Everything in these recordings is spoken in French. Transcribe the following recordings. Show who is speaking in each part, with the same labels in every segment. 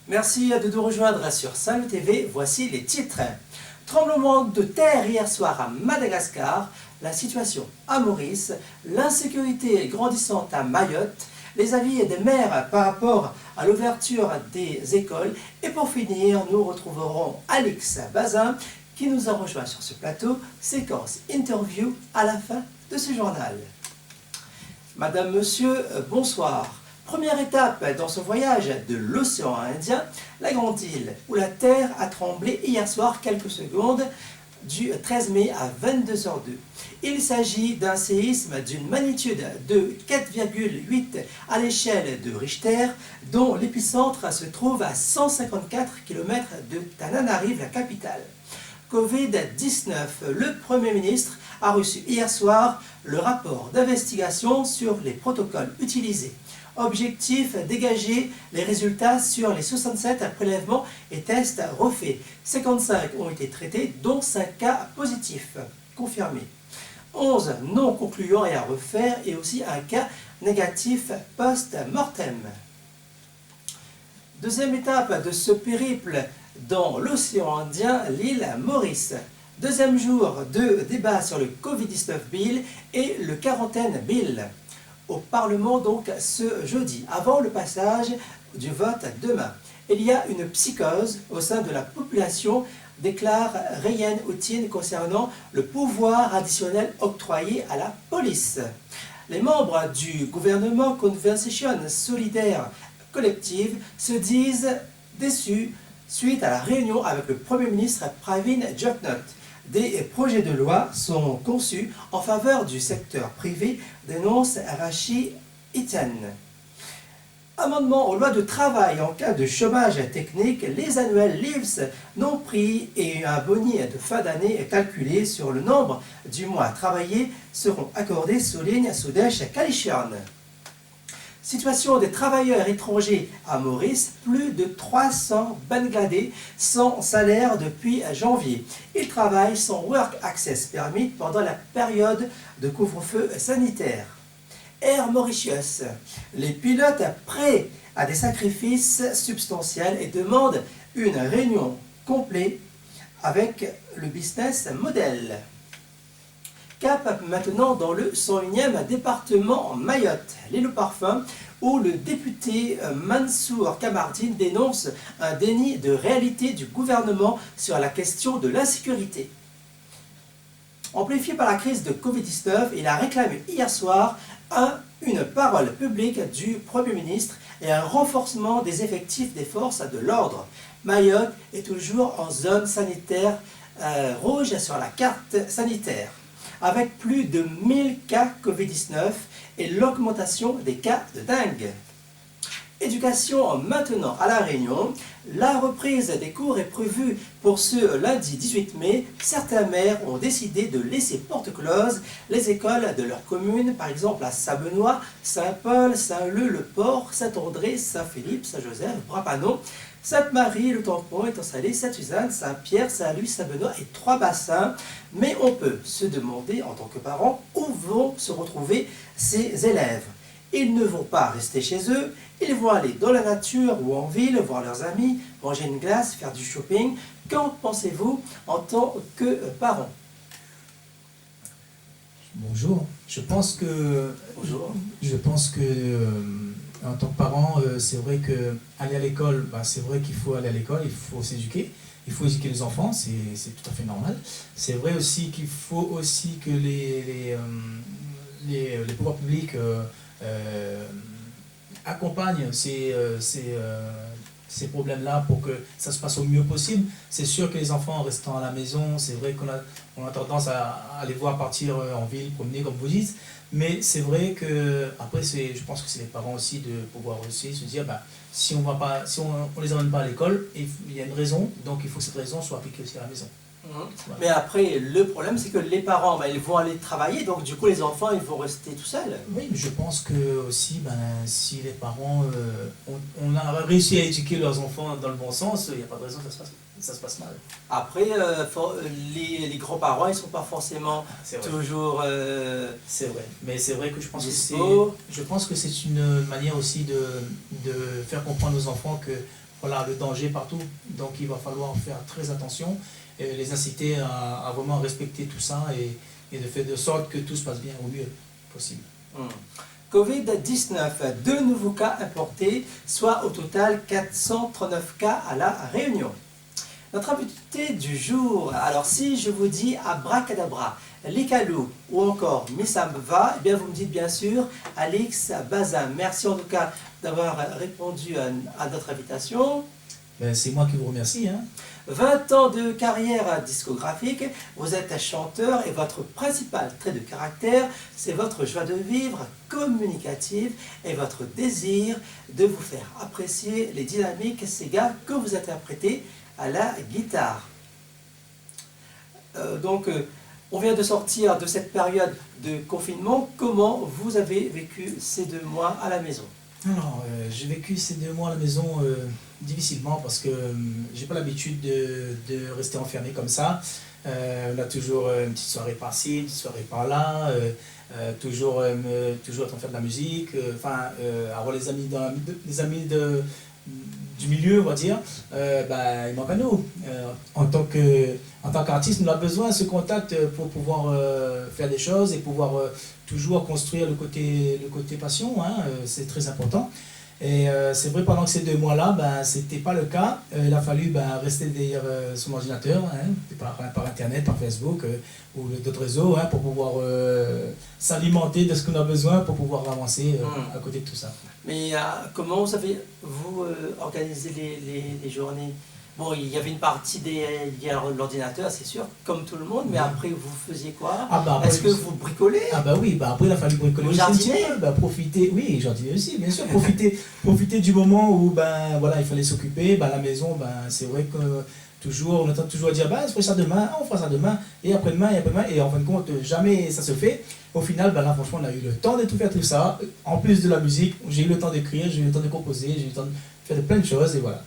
Speaker 1: Merci de nous rejoindre sur Saint-Loup TV. Voici les titres. Tremblement de terre hier soir à Madagascar, la situation à Maurice, l'insécurité grandissante à Mayotte, les avis des maires par rapport à l'ouverture des écoles. Et pour finir, nous retrouverons Alix Bazin qui nous a rejoint sur ce plateau. Séquence interview à la fin de ce journal. Madame, monsieur, bonsoir. Première étape dans ce voyage de l'océan Indien, la Grande Île, où la Terre a tremblé hier soir quelques secondes du 13 mai à 22h02. Il s'agit d'un séisme d'une magnitude de 4,8 à l'échelle de Richter, dont l'épicentre se trouve à 154 km de Tananarive, la capitale. Covid-19, le Premier ministre a reçu hier soir le rapport d'investigation sur les protocoles utilisés. Objectif, dégager les résultats sur les 67 prélèvements et tests refaits. 55 ont été traités, dont 5 cas positifs confirmés. 11 non concluants et à refaire et aussi un cas négatif post-mortem. Deuxième étape de ce périple dans l'océan Indien, l'île Maurice. Deuxième jour de débat sur le Covid-19 Bill et le quarantaine Bill au Parlement donc ce jeudi, avant le passage du vote demain. Il y a une psychose au sein de la population, déclare Rayan Outin concernant le pouvoir additionnel octroyé à la police. Les membres du gouvernement Conversation Solidaire Collective se disent déçus suite à la réunion avec le Premier ministre Pravin Jugnauth. Des projets de loi sont conçus en faveur du secteur privé, dénonce Rachid Itan. Amendement aux lois de travail en cas de chômage technique, les annuels leaves non pris et un boni de fin d'année calculé sur le nombre du mois travaillés seront accordés, souligne Sudesh Kalishian. Situation des travailleurs étrangers à Maurice, plus de 300 Bangladais sans salaire depuis janvier. Ils travaillent sans Work Access Permit pendant la période de couvre-feu sanitaire. Air Mauritius, les pilotes prêts à des sacrifices substantiels et demandent une réunion complète avec le business model. Cap maintenant dans le 101e département Mayotte, l'île au parfum, où le député Mansour Kamardine dénonce un déni de réalité du gouvernement sur la question de l'insécurité. Amplifié par la crise de Covid-19, il a réclamé hier soir une parole publique du Premier ministre et un renforcement des effectifs des forces de l'ordre. Mayotte est toujours en zone sanitaire rouge sur la carte sanitaire, avec plus de 1000 cas Covid-19 et l'augmentation des cas de dengue. Éducation maintenant à La Réunion. La reprise des cours est prévue pour ce lundi 18 mai. Certains maires ont décidé de laisser porte close les écoles de leur commune, par exemple à Saint-Benoît, Saint-Paul, Saint-Leu, Le Port, Saint-André, Saint-Philippe, Saint-Joseph, Brapanon, Sainte-Marie, Le Tampon, Étang-Salé, Sainte-Suzanne, Saint-Pierre, Saint-Louis, Saint-Benoît et 3 bassins. Mais on peut se demander en tant que parent où vont se retrouver ces élèves. Ils ne vont pas rester chez eux, ils vont aller dans la nature ou en ville, voir leurs amis, manger une glace, faire du shopping. Qu'en pensez-vous en tant que parent?
Speaker 2: Bonjour.
Speaker 1: Bonjour.
Speaker 2: En tant que parent, c'est vrai que aller à l'école, c'est vrai qu'il faut aller à l'école, il faut s'éduquer, il faut éduquer les enfants, c'est tout à fait normal. C'est vrai aussi qu'il faut aussi que les pouvoirs publics accompagnent ces problèmes-là pour que ça se passe au mieux possible. C'est sûr que les enfants, en restant à la maison, c'est vrai qu'on a tendance à les voir partir en ville, promener, comme vous dites. Mais c'est vrai que, après, je pense que c'est les parents aussi de pouvoir aussi se dire, si on les emmène pas à l'école, il y a une raison, donc il faut que cette raison soit appliquée aussi à la maison.
Speaker 1: Voilà. Mais après, le problème, c'est que les parents, ils vont aller travailler, donc du coup, les enfants, ils vont rester tout seuls.
Speaker 2: Oui, mais je pense que aussi, si les parents, on a réussi à éduquer leurs enfants dans le bon sens, il n'y a pas de raison que ça se passe mal.
Speaker 1: Après, les grands-parents, ils ne sont pas forcément toujours...
Speaker 2: C'est vrai, mais c'est vrai que je pense que c'est une manière aussi de faire comprendre aux enfants que voilà, le danger partout. Donc il va falloir faire très attention et les inciter à vraiment respecter tout ça et de faire de sorte que tout se passe bien au mieux possible.
Speaker 1: Covid-19, 2 nouveaux cas importés, soit au total 439 cas à La Réunion. Notre invité du jour, alors si je vous dis abracadabra, Likalou ou encore Missamba, eh bien vous me dites bien sûr Alix Bazin. Merci en tout cas d'avoir répondu à notre invitation.
Speaker 2: Ben, c'est moi qui vous remercie.
Speaker 1: 20 ans de carrière discographique, vous êtes chanteur et votre principal trait de caractère, c'est votre joie de vivre communicative et votre désir de vous faire apprécier les dynamiques Sega que vous interprétez à la guitare. On vient de sortir de cette période de confinement. Comment vous avez vécu ces 2 mois à la maison?
Speaker 2: Alors, j'ai vécu ces 2 mois à la maison difficilement parce que j'ai pas l'habitude de rester enfermé comme ça. On a toujours une petite soirée par-ci, une petite soirée par-là, toujours en train de faire de la musique, avoir les amis, du milieu, on va dire, il manque à nous. En tant qu'artiste, on a besoin de ce contact pour pouvoir faire des choses et pouvoir toujours construire le côté passion, c'est très important. Et c'est vrai, pendant que ces 2 mois-là, c'était pas le cas. Il a fallu rester derrière son ordinateur, par Internet, par Facebook ou d'autres réseaux, pour pouvoir s'alimenter de ce qu'on a besoin pour pouvoir avancer à côté de tout ça.
Speaker 1: Mais comment vous avez organisé les journées? Bon, il y avait une partie de l'ordinateur, c'est sûr, comme tout le monde, mais après, vous faisiez quoi? Est-ce que vous bricolez?
Speaker 2: Oui, après, il a fallu bricoler
Speaker 1: aussi un petit
Speaker 2: peu. Profiter, oui, jardiner aussi, bien sûr. Profiter du moment où il fallait s'occuper. La maison, c'est vrai que on entend toujours dire, on fera ça demain, on fera ça demain, et après-demain, et en fin de compte, jamais ça se fait. Au final, là, franchement, on a eu le temps de tout faire, tout ça. En plus de la musique, j'ai eu le temps d'écrire, j'ai eu le temps de composer, j'ai eu le temps de faire plein de choses, et voilà.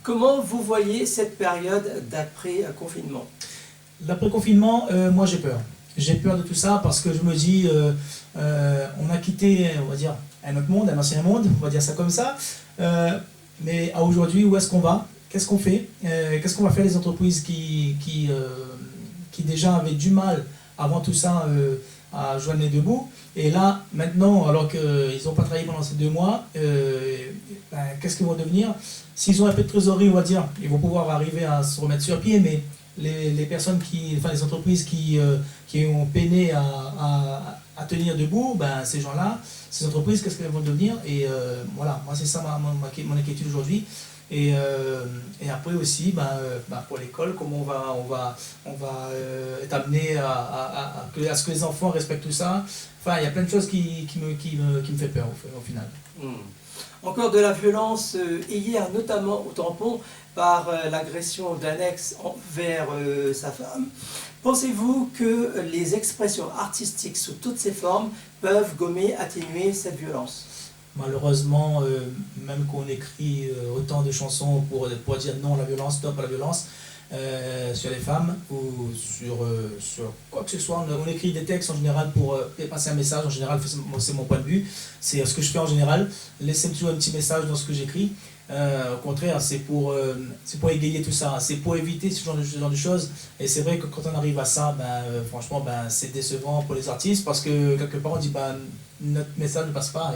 Speaker 1: Comment vous voyez cette période d'après-confinement?
Speaker 2: L'après-confinement, moi j'ai peur. J'ai peur de tout ça parce que je me dis, on a quitté, on va dire, un autre monde, un ancien monde, on va dire ça comme ça. Mais à aujourd'hui, où est-ce qu'on va? Qu'est-ce qu'on fait? Qu'est-ce qu'on va faire les entreprises qui déjà avaient du mal avant tout ça à joindre les 2 bouts? Et là, maintenant, alors qu'ils n'ont pas travaillé pendant ces 2 mois, qu'est-ce qu'ils vont devenir? S'ils ont un peu de trésorerie, on va dire, ils vont pouvoir arriver à se remettre sur pied, mais les personnes les entreprises qui ont peiné à tenir debout, ces gens-là, ces entreprises, qu'est-ce qu'elles vont devenir? Et voilà, moi c'est ça mon inquiétude aujourd'hui. Et après aussi, pour l'école, comment on va être amené à ce que les enfants respectent tout ça. Enfin, il y a plein de choses qui me fait peur au final.
Speaker 1: Encore de la violence hier, notamment au tampon, par l'agression d'un ex envers sa femme. Pensez-vous que les expressions artistiques sous toutes ces formes peuvent gommer, atténuer cette violence?
Speaker 2: Malheureusement, même qu'on écrit autant de chansons pour dire non à la violence, stop à la violence, sur les femmes ou sur quoi que ce soit, on écrit des textes en général pour passer un message. En général, c'est mon point de vue, c'est ce que je fais en général, laisser toujours un petit message dans ce que j'écris. Au contraire, c'est pour égayer tout ça, c'est pour éviter ce genre de choses. Et c'est vrai que quand on arrive à ça, franchement, c'est décevant pour les artistes parce que quelque part on dit notre message ne passe pas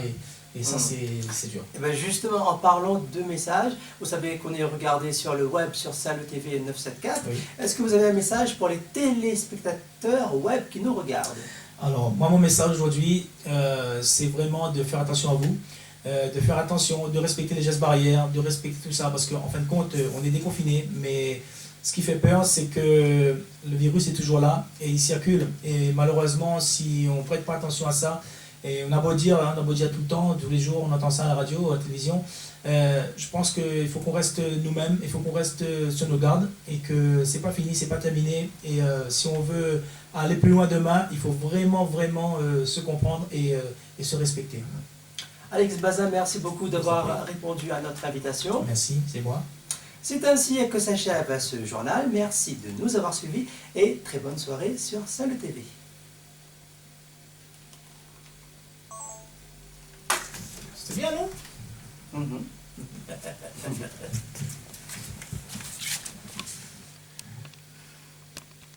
Speaker 2: et ça c'est dur.
Speaker 1: Et justement, en parlant de messages, vous savez qu'on est regardé sur le web, sur Salut TV 974. Oui. Est-ce que vous avez un message pour les téléspectateurs web qui nous regardent?
Speaker 2: Alors, moi, mon message aujourd'hui, c'est vraiment de faire attention à vous, de faire attention, de respecter les gestes barrières, de respecter tout ça, parce qu'en fin de compte, on est déconfiné, mais ce qui fait peur, c'est que le virus est toujours là et il circule. Et malheureusement, si on ne prête pas attention à ça, et on a beau dire tout le temps, tous les jours, on entend ça à la radio, à la télévision. Je pense qu'il faut qu'on reste nous-mêmes, il faut qu'on reste sur nos gardes et que c'est pas fini, c'est pas terminé. Et si on veut aller plus loin demain, il faut vraiment se comprendre et se respecter.
Speaker 1: Alix Bazin, merci beaucoup d'avoir répondu à notre invitation.
Speaker 2: Merci, c'est moi.
Speaker 1: C'est ainsi que s'achève ce journal. Merci de nous avoir suivis et très bonne soirée sur Salut TV.
Speaker 2: C'était bien, non?